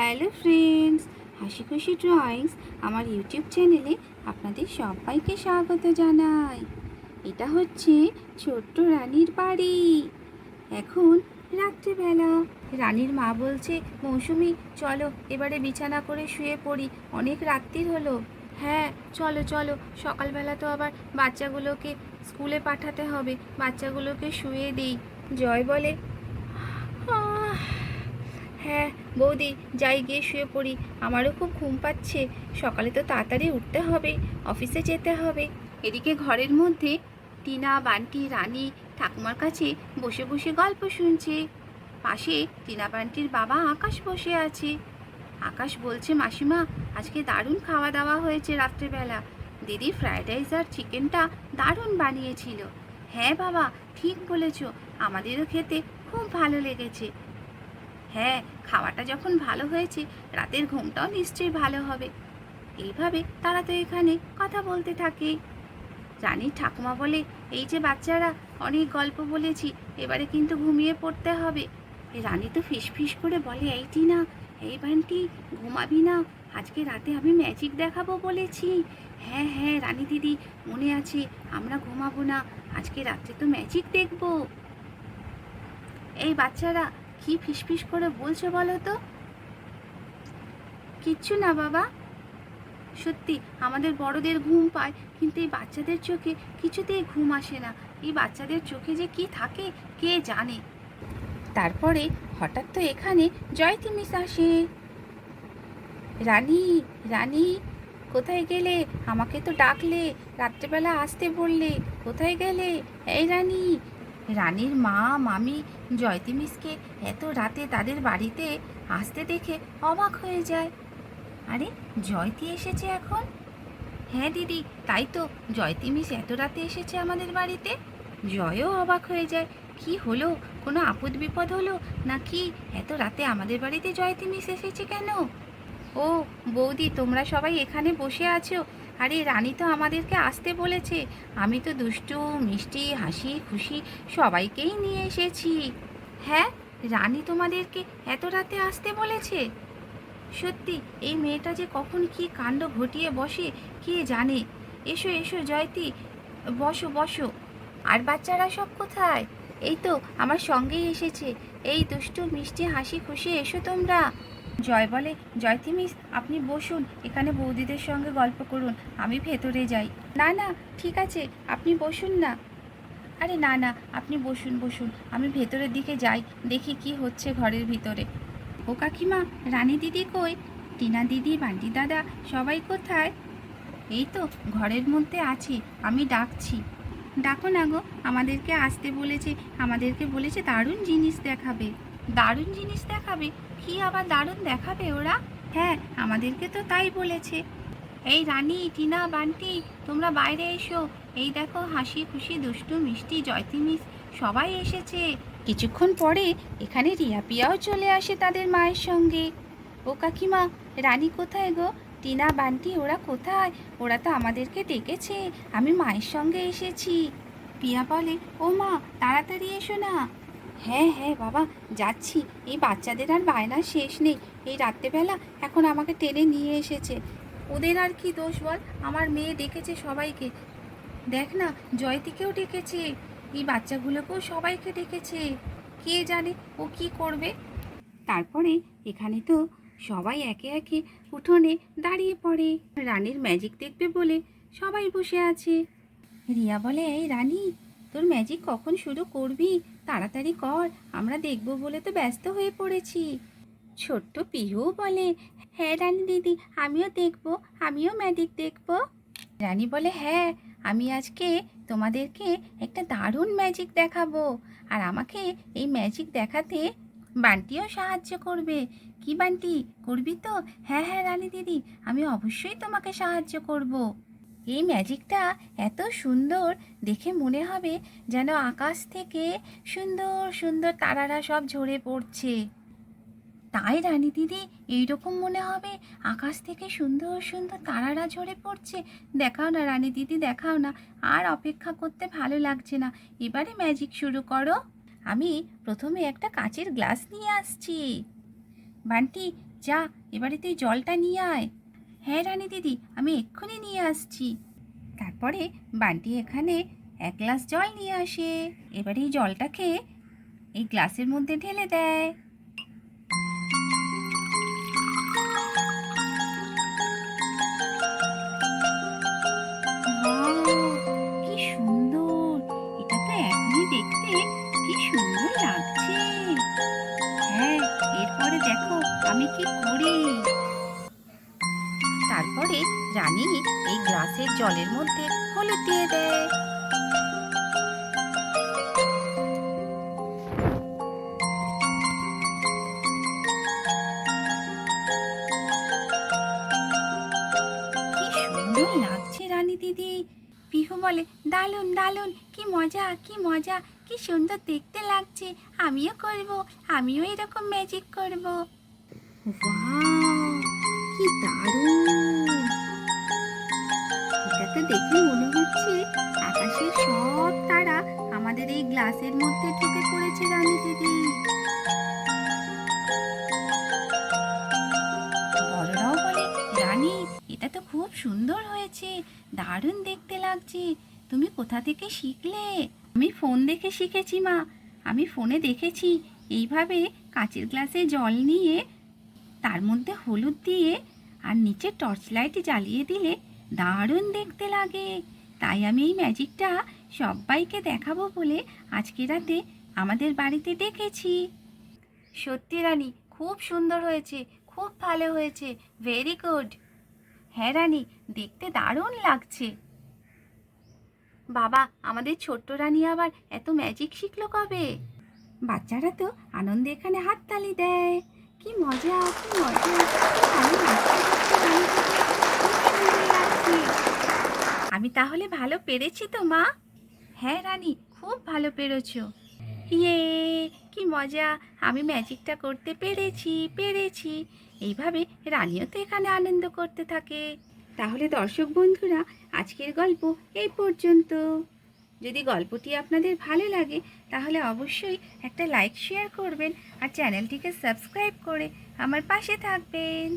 Hello friends, হাসি খুশি drawings আমার ইউটিউব চ্যানেলে আপনাদের সবাইকে স্বাগত জানাই। এটা হচ্ছে ছোট্ট রানীর বাড়ি। এখন রাত্রিবেলা। রানীর মা বলছে, মৌসুমি চলো এবারে বিছানা করে শুয়ে পড়ি, অনেক রাত্রির হলো। হ্যাঁ চলো চলো, সকালবেলা তো আবার বাচ্চাগুলোকে স্কুলে পাঠাতে হবে, বাচ্চাগুলোকে শুয়ে দিই। জয় বলে, আহ হ্যাঁ বৌদি, যাই গিয়ে শুয়ে পড়ি, আমারও খুব ঘুম পাচ্ছে, সকালে তো তাড়াতাড়ি উঠতে হবে, অফিসে যেতে হবে। এদিকে ঘরের মধ্যে টিনা, বান্টি, রানী ঠাকুমার কাছে বসে বসে গল্প শুনছে। পাশে টিনা বান্টির বাবা আকাশ বসে আছে। আকাশ বলছে, মাসিমা আজকে দারুণ খাওয়া দাওয়া হয়েছে রাত্রেবেলা, দিদি ফ্রায়েড রাইস আর চিকেনটা দারুণ বানিয়েছিল। হ্যাঁ বাবা, ঠিক বলেছ, আমাদেরও খেতে খুব ভালো লেগেছে। হ্যাঁ, খাওয়াটা যখন ভালো হয়েছে, রাতের ঘুমটাও নিশ্চয়ই ভালো হবে। এইভাবে তারা তো এখানে কথা বলতে থাকে। রানীর ঠাকুমা বলে, এই যে বাচ্চারা, অনেক গল্প বলেছি, এবারে কিন্তু ঘুমিয়ে পড়তে হবে। রানী তো ফিসফিস করে বলে, এই টিনা, এই বান্টি, ঘুমাবি না? আজকে রাতে আমি ম্যাজিক দেখাবো বলেছি। হ্যাঁ হ্যাঁ রানী দিদি, মনে আছে, আমরা ঘুমাবো না, আজকে রাত্রে তো ম্যাজিক দেখবো। এই বাচ্চারা কি ফিসফিস করে বলছো বলো তো? কিচ্ছু না বাবা। সত্যি আমাদের বড়দের ঘুম পায়, কিন্তু এই বাচ্চাদের চোখে কিছুতেই ঘুম আসে না। এই বাচ্চাদের চোখে যে কি থাকে কে জানে। তারপরে হঠাৎ তো এখানে জয়তী মিস আসে। রানী, রানী, কোথায় গেলে? আমাকে তো ডাকলে, রাত্রেবেলা আসতে বললে, কোথায় গেলে? এই রানী। রানীর মা, মামি জয়তী মিসকে এত রাতে তাদের বাড়িতে আসতে দেখে অবাক হয়ে যায়। আরে, জয়তী এসেছে এখন? হ্যাঁ দিদি, তাই তো, জয়তী মিস এত রাতে এসেছে আমাদের বাড়িতে। জয়ও অবাক হয়ে যায়, কি হলো, কোনো আপদ বিপদ হলো নাকি? এত রাতে আমাদের বাড়িতে জয়তী মিস এসেছে কেন? ও বৌদি, তোমরা সবাই এখানে বসে আছো? আরে রানী তো আমাদেরকে আসতে বলেছে, আমি তো দুষ্টু মিষ্টি হাসি খুশি সবাইকেই নিয়ে এসেছি। হ্যাঁ, রানী তোমাদেরকে এত রাতে আসতে বলেছে? সত্যি, এই মেয়েটা যে কখন কি কাণ্ড ঘটিয়ে বসে কে জানে। এসো এসো জয়তী, বসো বসো। আর বাচ্চারা সব কোথায়? এই তো আমার সঙ্গেই এসেছে, এই দুষ্টু মিষ্টি হাসি খুশি, এসো তোমরা। জয় বলে, জয়তী মিস আপনি বসুন, এখানে বৌদিদের সঙ্গে গল্প করুন, আমি ভেতরে যাই। না না, ঠিক আছে, আপনি বসুন না। আরে না না, আপনি বসুন বসুন, আমি ভেতরের দিকে যাই, দেখি কি হচ্ছে ঘরের ভিতরে। ও কাকিমা, রানী দিদি কই? টিনা দিদি, বান্টি দাদা সবাই কোথায়? এই তো ঘরের মধ্যে আছে, আমি ডাকছি। ডাকো না গো, আমাদেরকে আসতে বলেছে, আমাদেরকে বলেছে দারুণ জিনিস দেখাবে। দারুণ জিনিস দেখাবে? কি আবার দারুণ দেখাবে ওরা? হ্যাঁ, আমাদেরকে তো তাই বলেছে। এই রানী, টিনা, বান্টি, তোমরা বাইরে এসো, এই দেখো হাসি খুশি দুষ্টু মিষ্টি জয়তী মিস সবাই এসেছে। কিছুক্ষণ পরে এখানে রিয়া পিয়াও চলে আসে তাদের মায়ের সঙ্গে। ও কাকিমা, রানী কোথায় গো? টিনা, বান্টি ওরা কোথায়? ওরা তো আমাদেরকে ডেকেছে, আমি মায়ের সঙ্গে এসেছি। পিয়া বলে, ও মা, তাড়াতাড়ি এসো না। হ্যাঁ হ্যাঁ বাবা, যাচ্ছি, এই বাচ্চাদের আর বায়নার শেষ নেই, এই রাত্রেবেলা এখন আমাকে টেনে নিয়ে এসেছে। ওদের আর কি দোষ বল, আমার মেয়ে ডেকেছে সবাইকে। দেখ না, জয়তীকেও ডেকেছে, এই বাচ্চাগুলোকেও সবাইকে ডেকেছে, কে জানে ও কি করবে। তারপরে এখানে তো সবাই একে একে উঠোনে দাঁড়িয়ে পড়ে, রানীর ম্যাজিক দেখবে বলে সবাই বসে আছে। রিয়া বলে, এই রানী, তোর ম্যাজিক কখন শুরু করবি? তাড়াতাড়ি কর, আমরা দেখব বলে তো ব্যস্ত হয়ে পড়েছি। ছোট্ট পিহু বলে, হ্যাঁ রানী দিদি, আমিও দেখব, আমিও ম্যাজিক দেখব। রানী বলে, হ্যাঁ, আমি আজকে তোমাদেরকে একটা দারুণ ম্যাজিক দেখাবো, আর আমাকে এই ম্যাজিক দেখাতে বান্টিও সাহায্য করবে। কি বান্টি, করবি তো? হ্যাঁ হ্যাঁ রানী দিদি, আমি অবশ্যই তোমাকে সাহায্য করব। এই ম্যাজিকটা এত সুন্দর, দেখে মনে হবে যেন আকাশ থেকে সুন্দর সুন্দর তারারা সব ঝরে পড়ছে। তাই রানী দিদি, এইরকম মনে হবে আকাশ থেকে সুন্দর সুন্দর তারারা ঝরে পড়ছে। দেখাও না রানী দিদি, দেখাও না, আর অপেক্ষা করতে ভালো লাগছে না, এবারে ম্যাজিক শুরু করো। আমি প্রথমে একটা কাচের গ্লাস নিয়ে আসছি। বান্টি, যা, এবারে তুই জলটা নিয়ে আয়। হ্যাঁ রানী দিদি, আমি এক্ষুনি নিয়ে আসছি। তারপরে বান্টি এখানে 1 গ্লাস জল নিয়ে আসে। এবারে এই জলটা খেয়ে এই গ্লাসের মধ্যে ঢেলে দেয়। ওয়াও! কি সুন্দর! এটা তো এখনই দেখতে কি সুন্দর লাগছে। হ্যাঁ, এরপরে দেখো আমি কি করি। তারপরে রানী এই গ্লাসের জলের মধ্যে হলুদ দিয়ে দেয়। কি সুন্দর লাগছে রানী দিদি। পিহু বলে, দারুণ দারুণ, কি মজা কি মজা, কি সুন্দর দেখতে লাগছে। আমিও করব, আমিও এরকম ম্যাজিক করব। ওয়াও, কি দারুণ! এটা তো দেখে মনে হচ্ছে আকাশের সব তারা আমাদের এই গ্লাসের মধ্যে ঢুকে পড়েছে রানী দিদি। বড়রাও বলে, রানী এটা তো খুব সুন্দর হয়েছে, দারুণ দেখতে লাগছে। তুমি কোথা থেকে শিখলে? আমি ফোন দেখে শিখেছি মা। আমি ফোনে দেখেছি এইভাবে কাঁচের গ্লাসে জল নিয়ে তার মধ্যে হলুদ দিয়ে আর নিচে টর্চ লাইট জ্বালিয়ে দিলে দারুণ দেখতে লাগে। তাই আমি এই ম্যাজিকটা সবাইকে দেখাবো বলে আজকে রাতে আমাদের বাড়িতে ডেকেছি। সত্যি রানী, খুব সুন্দর হয়েছে, খুব ভালো হয়েছে, ভেরি গুড। হ্যাঁ রানী, দেখতে দারুণ লাগছে। বাবা, আমাদের ছোট্ট রানী আবার এত ম্যাজিক শিখলো কবে? বাচ্চারা তো আনন্দে এখানে হাততালি দেয়। কি মজা কি মজা, কি ভালো লাগছে দেখতে রানীকে, খুব সুন্দর লাগছে। আমি তাহলে ভালো পেরেছি তো মা? হ্যাঁ রানী, খুব ভালো পেরেছো। ইয়ে, কি মজা, আমি ম্যাজিকটা করতে পেরেছি পেরেছি। এইভাবে রানীও তো এখানে আনন্দ করতে থাকে। তাহলে দর্শক বন্ধুরা, আজকের গল্প এই পর্যন্ত। যদি গল্পটি আপনাদের ভালো লাগে তাহলে অবশ্যই একটা লাইক শেয়ার করবেন আর চ্যানেলটিকে সাবস্ক্রাইব করে আমার পাশে থাকবেন।